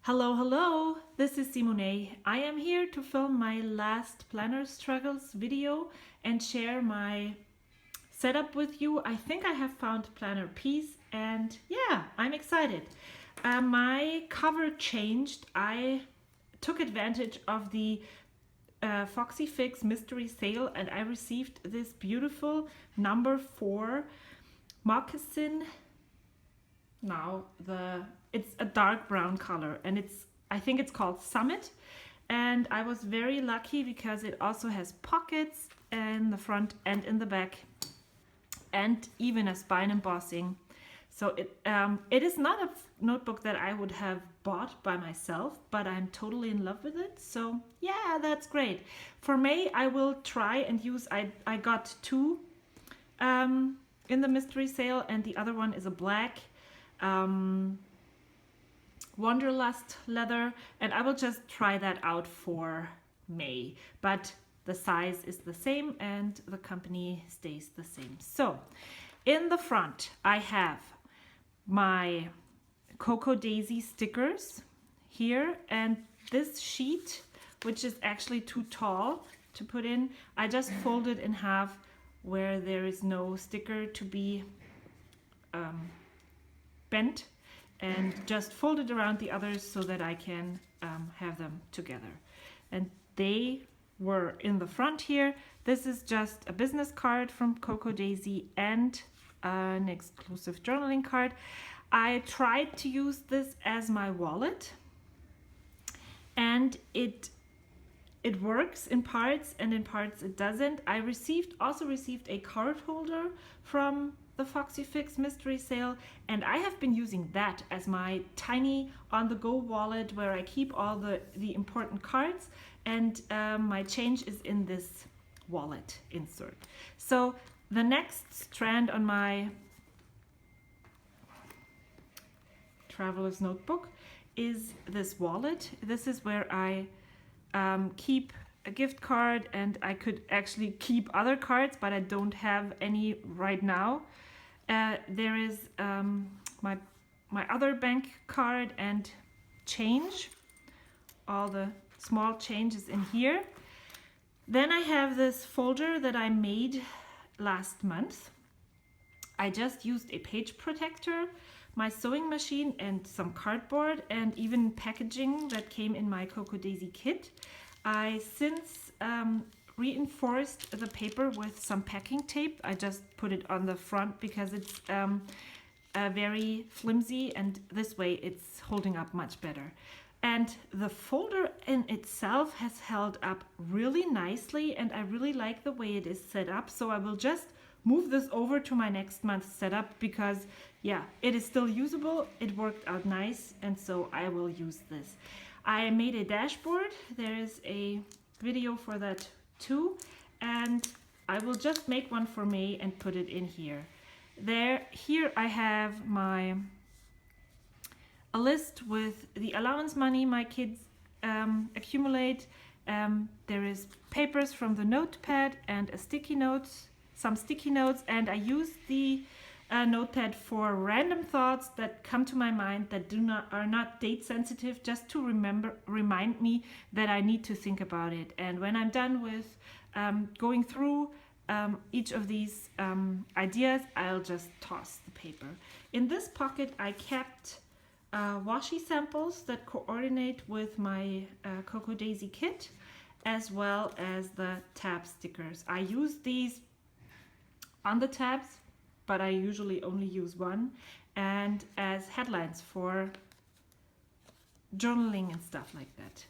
Hello, hello, this is Simone. I am here to film my last planner struggles video and share my setup with you. I think I have found planner peace and yeah, I'm excited. My cover changed. I took advantage of the Foxy Fix mystery sale and I received this beautiful number 4 moccasin. Now it's a dark brown color and I think it's called Summit, and I was very lucky because it also has pockets in the front and in the back and even a spine embossing. So it is not a notebook that I would have bought by myself, but I'm totally in love with it. So yeah, that's great. For May, I will try and use, I got two in the mystery sale, and the other one is a black Wanderlust leather, and I will just try that out for May, but the size is the same and the company stays the same. So in the front I have my Cocoa Daisy stickers here, and this sheet, which is actually too tall to put in, I just folded in half where there is no sticker to be bent, and just fold it around the others so that I can have them together. And they were in the front here. This is just a business card from Cocoa Daisy and an exclusive journaling card. I tried to use this as my wallet, and it works in parts and in parts it doesn't. I also received a card holder from the Foxy Fix mystery sale, and I have been using that as my tiny on-the-go wallet where I keep all the important cards, and my change is in this wallet insert. So the next strand on my traveler's notebook is this wallet. This is where I keep a gift card, and I could actually keep other cards, but I don't have any right now. There is my other bank card and change, all the small changes in here. Then I have this folder that I made last month. I just used a page protector, my sewing machine, and some cardboard, and even packaging that came in my Cocoa Daisy kit. I since reinforced the paper with some packing tape. I just put it on the front because it's very flimsy, and this way it's holding up much better. And the folder in itself has held up really nicely, and I really like the way it is set up. So I will just move this over to my next month's setup because yeah, it is still usable. It worked out nice, and so I will use this. I made a dashboard. There is a video for that too, and I will just make one for May and put it in here. Here I have a list with the allowance money my kids accumulate. There is papers from the notepad and some sticky notes, and I use the notepad for random thoughts that come to my mind that are not date sensitive, just to remind me that I need to think about it. And when I'm done with going through each of these ideas, I'll just toss the paper. In this pocket I kept washi samples that coordinate with my Cocoa Daisy kit, as well as the tab stickers. I use these on the tabs, but I usually only use one, and as headlines for journaling and stuff like that.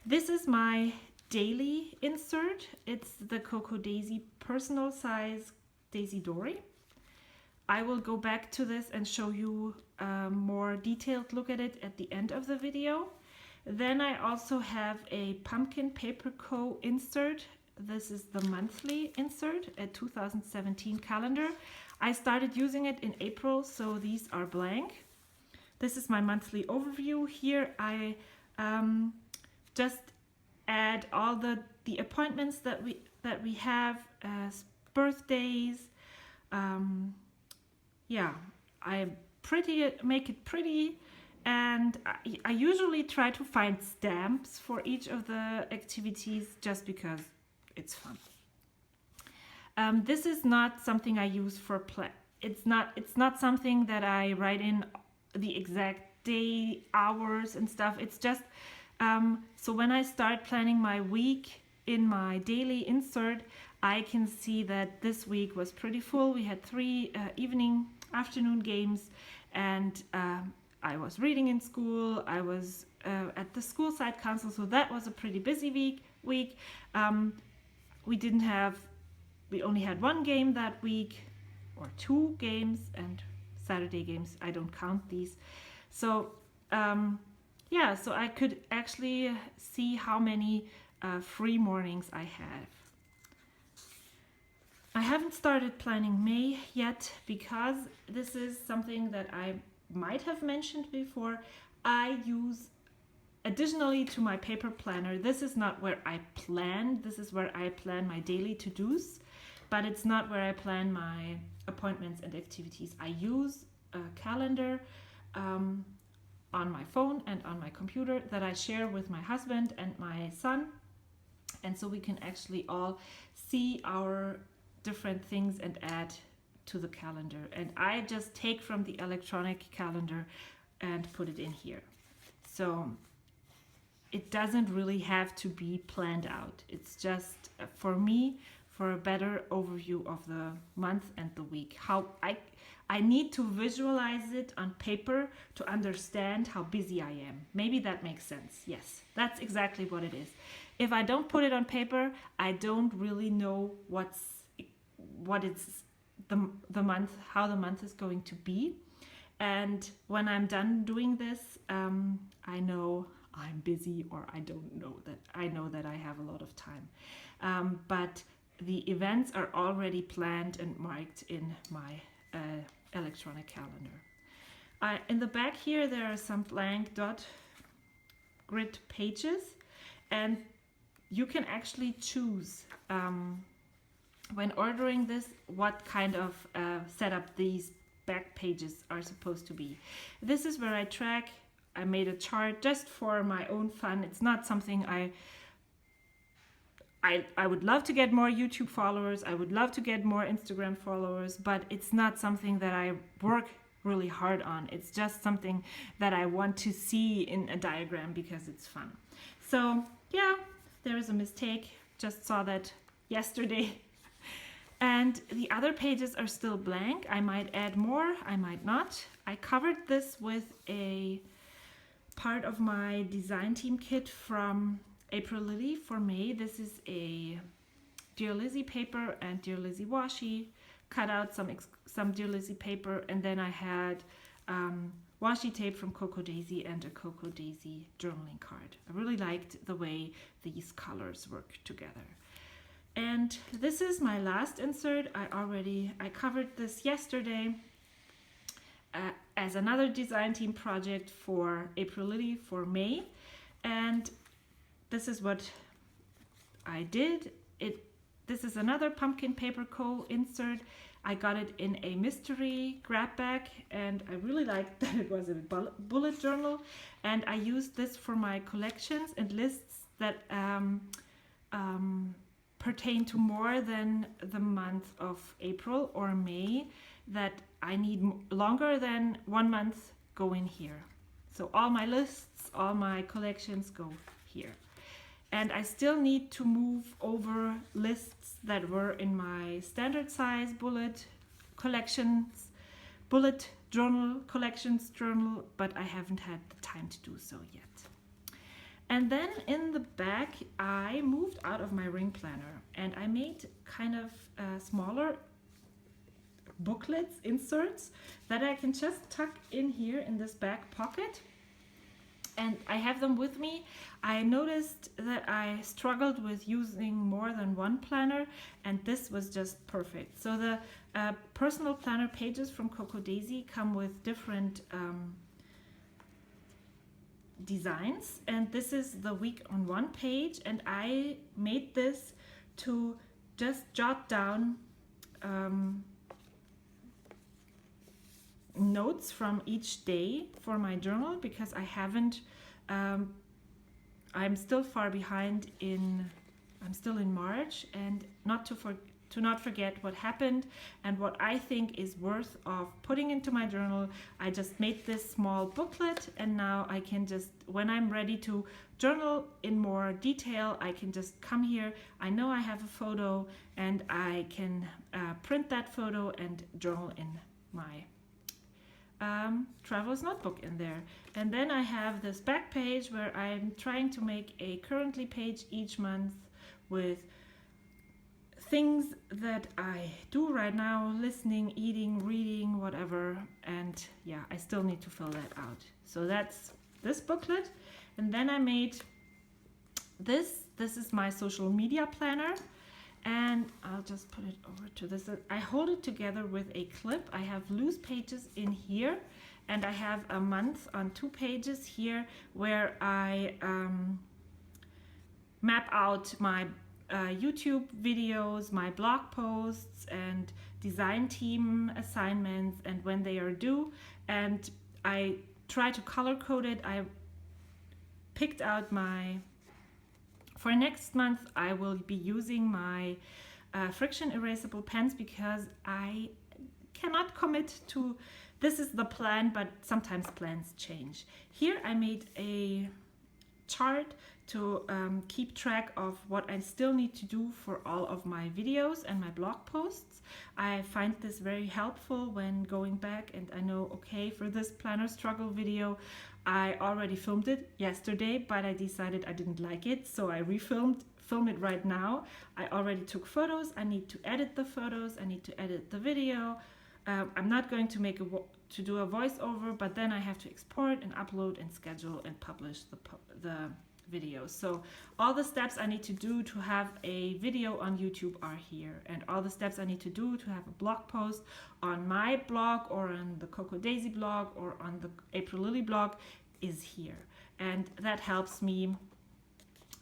This is my daily insert. It's the Cocoa Daisy personal size Daisy Dory. I will go back to this and show you a more detailed look at it at the end of the video. Then I also have a Pumpkin Paper Co. insert. This is the monthly insert, a 2017 calendar. I started using it in April, so these are blank. This is my monthly overview. Here I just add all the appointments that we have, birthdays. Yeah, I make it pretty And I usually try to find stamps for each of the activities just because it's fun. This is not something I use for play. It's not something that I write in the exact day, hours, and stuff. It's just so when I start planning my week in my daily insert, I can see that this week was pretty full. We had 3 afternoon games, and I was reading in school. I was at the school side council, so that was a pretty busy week. We only had 1 game that week, or 2 games, and Saturday games, I don't count these. So so I could actually see how many free mornings I have. I haven't started planning May yet because this is something that I might have mentioned before. I use, additionally to my paper planner, this is not where I plan. This is where I plan my daily to-dos, but it's not where I plan my appointments and activities. I use a calendar on my phone and on my computer that I share with my husband and my son. And so we can actually all see our different things and add to the calendar. And I just take from the electronic calendar and put it in here. So it doesn't really have to be planned out. It's just for me, for a better overview of the month and the week. How I need to visualize it on paper to understand how busy I am. Maybe that makes sense. Yes, that's exactly what it is. If I don't put it on paper, I don't really know what it's the month, how the month is going to be. And when I'm done doing this, I know I'm busy, or I know that I have a lot of time. But the events are already planned and marked in my electronic calendar. In the back here, there are some blank dot grid pages, and you can actually choose when ordering this what kind of setup these back pages are supposed to be. This is where I made a chart just for my own fun. It's not something I would love to get more YouTube followers. I would love to get more Instagram followers, but it's not something that I work really hard on. It's just something that I want to see in a diagram because it's fun. So yeah, there is a mistake. Just saw that yesterday. And the other pages are still blank. I might add more, I might not. I covered this with a part of my design team kit from April Lily for May. This is a Dear Lizzy paper and Dear Lizzy washi. Cut out some Dear Lizzy paper, and then I had washi tape from Coco Daisy and a Coco Daisy journaling card. I really liked the way these colors work together. And this is my last insert. I covered this yesterday as another design team project for April Lily for May. And this is what I did. This is another Pumpkin Paper Co. insert. I got it in a mystery grab bag, and I really liked that it was a bullet journal. And I used this for my collections and lists that pertain to more than the month of April or May, that I need longer than 1 month go in here. So all my lists, all my collections go here. And I still need to move over lists that were in my standard size bullet journal collections journal, but I haven't had the time to do so yet. And then in the back, I moved out of my ring planner and I made kind of smaller booklets, inserts that I can just tuck in here in this back pocket. And I have them with me. I noticed that I struggled with using more than one planner, and this was just perfect. So the personal planner pages from Coco Daisy come with different designs, and this is the week on one page, and I made this to just jot down notes from each day for my journal because I haven't. I'm still far behind I'm still in March, and to not forget what happened and what I think is worth of putting into my journal. I just made this small booklet, and now I can just, when I'm ready to journal in more detail, I can just come here. I know I have a photo, and I can print that photo and journal in my traveler's notebook in there. And then I have this back page where I'm trying to make a currently page each month with things that I do right now, listening, eating, reading, whatever. And yeah, I still need to fill that out. So that's this booklet. And then I made this is my social media planner, and I'll just put it over to this. I hold it together with a clip. I have loose pages in here, and I have a month on 2 pages here where I map out my YouTube videos, my blog posts, and design team assignments and when they are due. And I try to color code it. I picked out for next month I will be using my friction erasable pens because I cannot commit to this is the plan, but sometimes plans change. Here I made a chart to keep track of what I still need to do for all of my videos and my blog posts. I find this very helpful when going back, and I know, okay, for this planner struggle video, I already filmed it yesterday, but I decided I didn't like it, so I film it right now. I already took photos. I need to edit the photos. I need to edit the video. I'm not going to do a voiceover, but then I have to export and upload and schedule and publish the video. So all the steps I need to do to have a video on YouTube are here, and all the steps I need to do to have a blog post on my blog or on the Coco Daisy blog or on the April Lily blog is here, and that helps me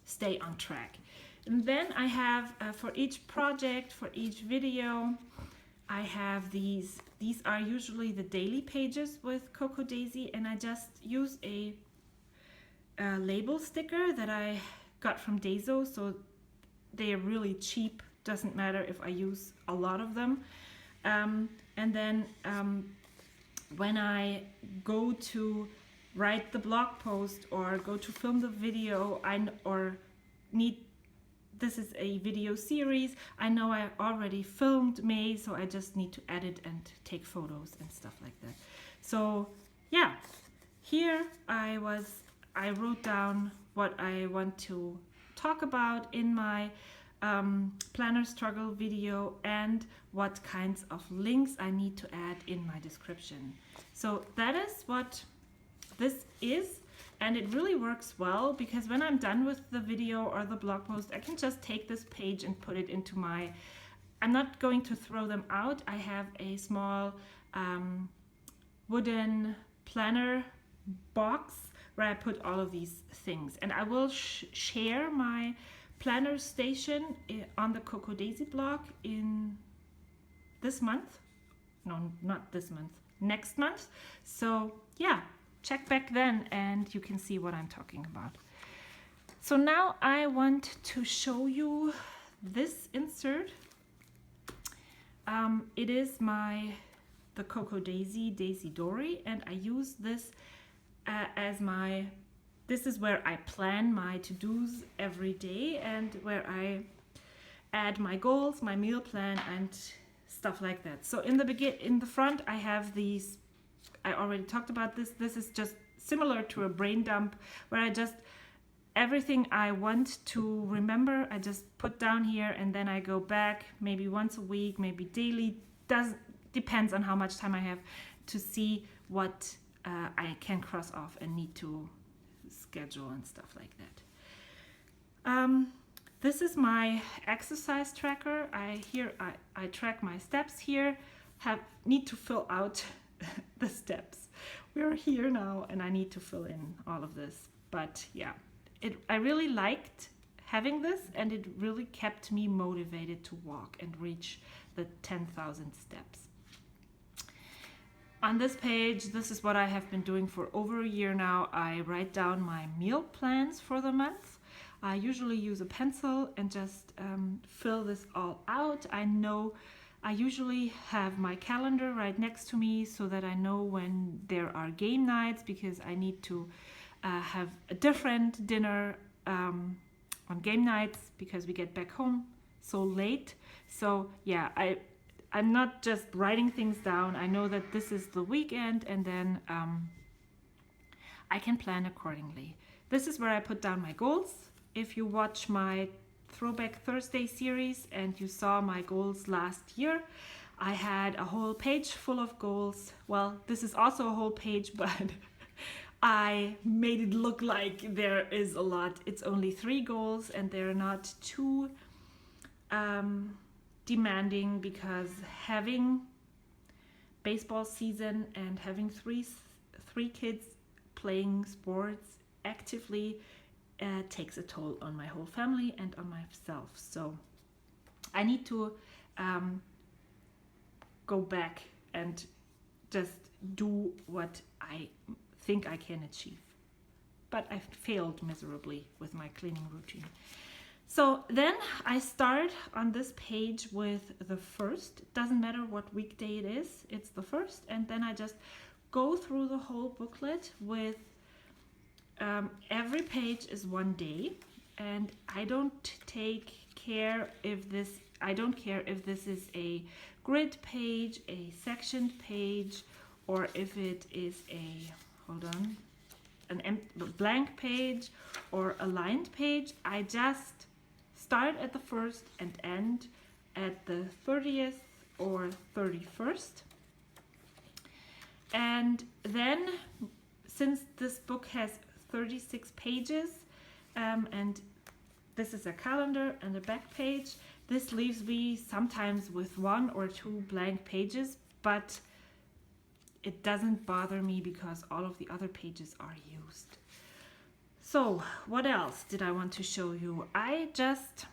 stay on track. And then I have for each project, for each video, I have these are usually the daily pages with Coco Daisy, and I just use a label sticker that I got from Daiso, so they are really cheap. Doesn't matter if I use a lot of them. And then when I go to write the blog post or go to film the video, this is a video series. I know I already filmed May, so I just need to edit and take photos and stuff like that. So yeah, here I wrote down what I want to talk about in my planner struggle video and what kinds of links I need to add in my description. So that is what this is, and it really works well because when I'm done with the video or the blog post, I can just take this page and put it into I'm not going to throw them out. I have a small wooden planner box where I put all of these things, and I will share my planner station on the Coco Daisy blog in this month. No, not this month, next month. So yeah, check back then and you can see what I'm talking about. So now I want to show you this insert. It is the Coco Daisy Dory, and I use this this is where I plan my to-dos every day and where I add my goals, my meal plan, and stuff like that. So in the front I have these, I already talked about this. This is just similar to a brain dump where everything I want to remember, I just put down here, and then I go back maybe once a week, maybe daily, depends on how much time I have to see what I can cross off and need to schedule and stuff like that. This is my exercise tracker. I track my steps here. Need to fill out the steps. We're here now, and I need to fill in all of this. But yeah, I really liked having this, and it really kept me motivated to walk and reach the 10,000 steps. On this page, this is what I have been doing for over a year now. I write down my meal plans for the month. I usually use a pencil and just fill this all out. I usually have my calendar right next to me so that I know when there are game nights, because I need to have a different dinner on game nights because we get back home so late. So yeah, I'm not just writing things down. I know that this is the weekend, and then I can plan accordingly. This is where I put down my goals. If you watch my Throwback Thursday series and you saw my goals last year, I had a whole page full of goals. Well, this is also a whole page, but I made it look like there is a lot. It's only 3 goals, and they're not too demanding, because having baseball season and having three kids playing sports actively takes a toll on my whole family and on myself. So I need to go back and just do what I think I can achieve. But I failed miserably with my cleaning routine. So then I start on this page with the first. It doesn't matter what weekday it is, it's the first. And then I just go through the whole booklet with every page is one day, and I don't care if this is a grid page, a sectioned page, or if it is a blank page or a lined page. I just start at the first and end at the 30th or 31st. And then, since this book has 36 pages, and this is a calendar and a back page, this leaves me sometimes with 1 or 2 blank pages, but it doesn't bother me because all of the other pages are used. So what else did I want to show you? I just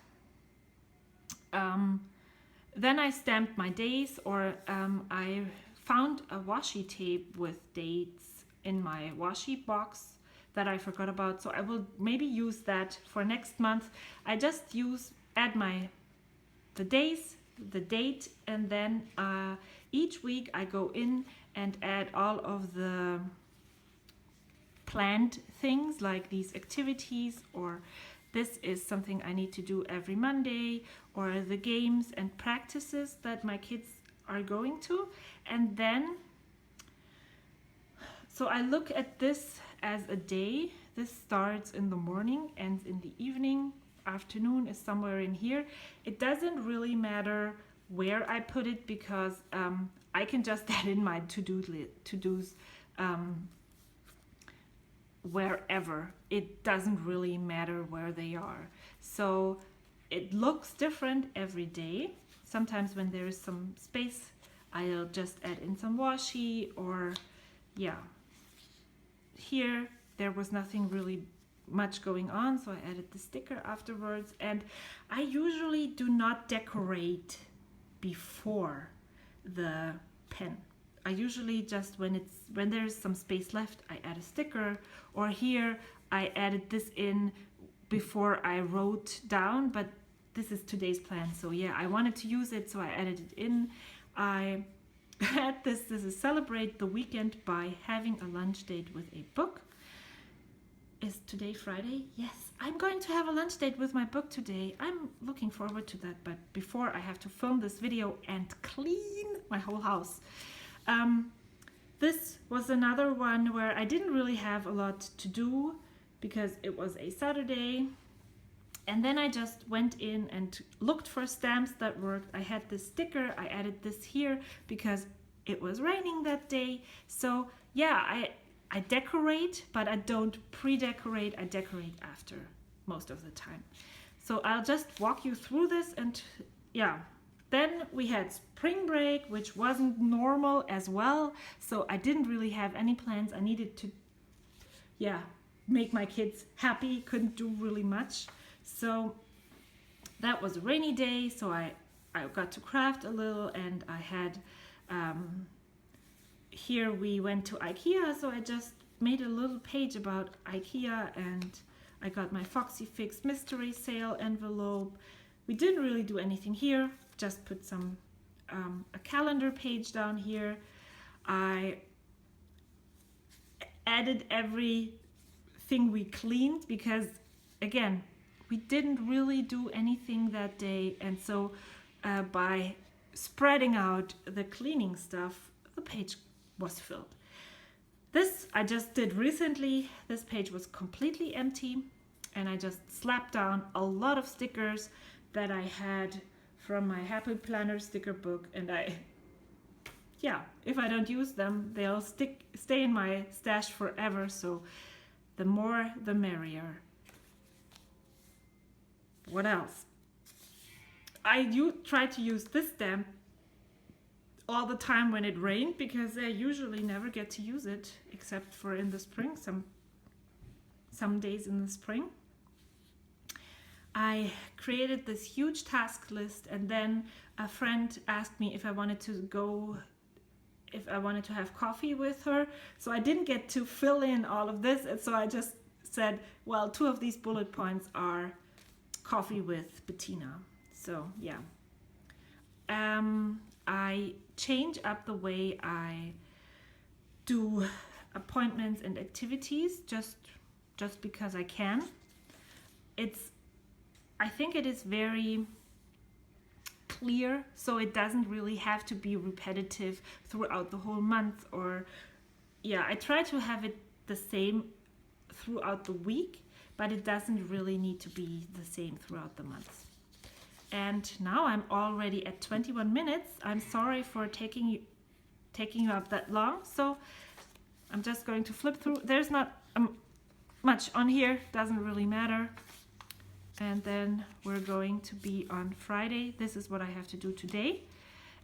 then I stamped my days, or I found a washi tape with dates in my washi box that I forgot about, so I will maybe use that for next month. I just add the days, the date, and then each week I go in and add all of the planned things, like these activities, or this is something I need to do every Monday, or the games and practices that my kids are going to. And then, so I look at this as a day. This starts in the morning, ends in the evening, afternoon is somewhere in here. It doesn't really matter where I put it, because I can just add in my to-dos wherever. It doesn't really matter where they are. So it looks different every day. Sometimes when there is some space, I'll just add in some washi, or yeah. Here there was nothing really much going on, so I added the sticker afterwards. And I usually do not decorate before the pen. I usually just, when there's some space left, I add a sticker. Or here I added this in before I wrote down, but this is today's plan, so yeah, I wanted to use it, so I added it in. I had this is celebrate the weekend by having a lunch date with a book. Is today Friday? Yes, I'm going to have a lunch date with my book today. I'm looking forward to that, but before I have to film this video and clean my whole house. This was another one where I didn't really have a lot to do because it was a Saturday. And then I just went in and looked for stamps that worked. I had this sticker, I added this here because it was raining that day. So yeah, I decorate, but I don't pre-decorate, I decorate after most of the time. So I'll just walk you through this, and yeah. Then we had spring break, which wasn't normal as well. So I didn't really have any plans. I needed to, make my kids happy, couldn't do really much. So that was a rainy day, so I got to craft a little, and I had here we went to IKEA, so I just made a little page about IKEA, and I got my Foxy Fix mystery sale envelope. We didn't really do anything here, just put some a calendar page down here. I added everything we cleaned because, again, we didn't really do anything that day, and so by spreading out the cleaning stuff, the page was filled. This I just did recently. This page was completely empty, and I just slapped down a lot of stickers that I had from my Happy Planner sticker book, and if I don't use them, they'll stay in my stash forever, so the more the merrier. What else? I try to use this stamp all the time when it rained, because I usually never get to use it except for in the spring, some days in the spring. I created this huge task list, and then a friend asked me if I wanted to have coffee with her. So I didn't get to fill in all of this, and so I just said, well, 2 of these bullet points are coffee with Bettina. So yeah. I change up the way I do appointments and activities just because I can. I think it is very clear, so it doesn't really have to be repetitive throughout the whole month, or I try to have it the same throughout the week, but it doesn't really need to be the same throughout the month. And now I'm already at 21 minutes. I'm sorry for taking you up that long, so I'm just going to flip through. There's not much on here, doesn't really matter. And then we're going to be on Friday. This is what I have to do today.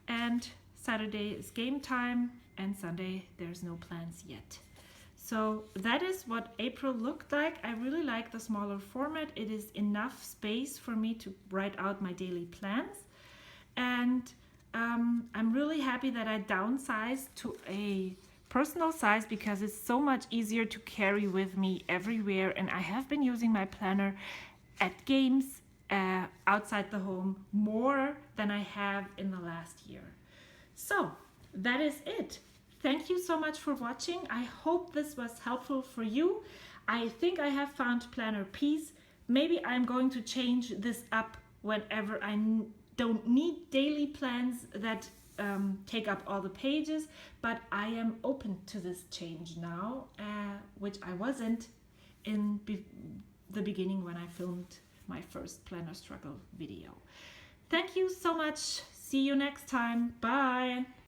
And Saturday is game time, and Sunday there's no plans yet. So that is what April looked like. I really like the smaller format. It is enough space for me to write out my daily plans. And I'm really happy that I downsized to a personal size, because it's so much easier to carry with me everywhere. And I have been using my planner at games outside the home more than I have in the last year. So that is it. Thank you so much for watching. I hope this was helpful for you. I think I have found planner peace. Maybe I'm going to change this up whenever I don't need daily plans that take up all the pages, but I am open to this change now, which I wasn't in the beginning when I filmed my first planner struggle video. Thank you so much. See you next time. Bye.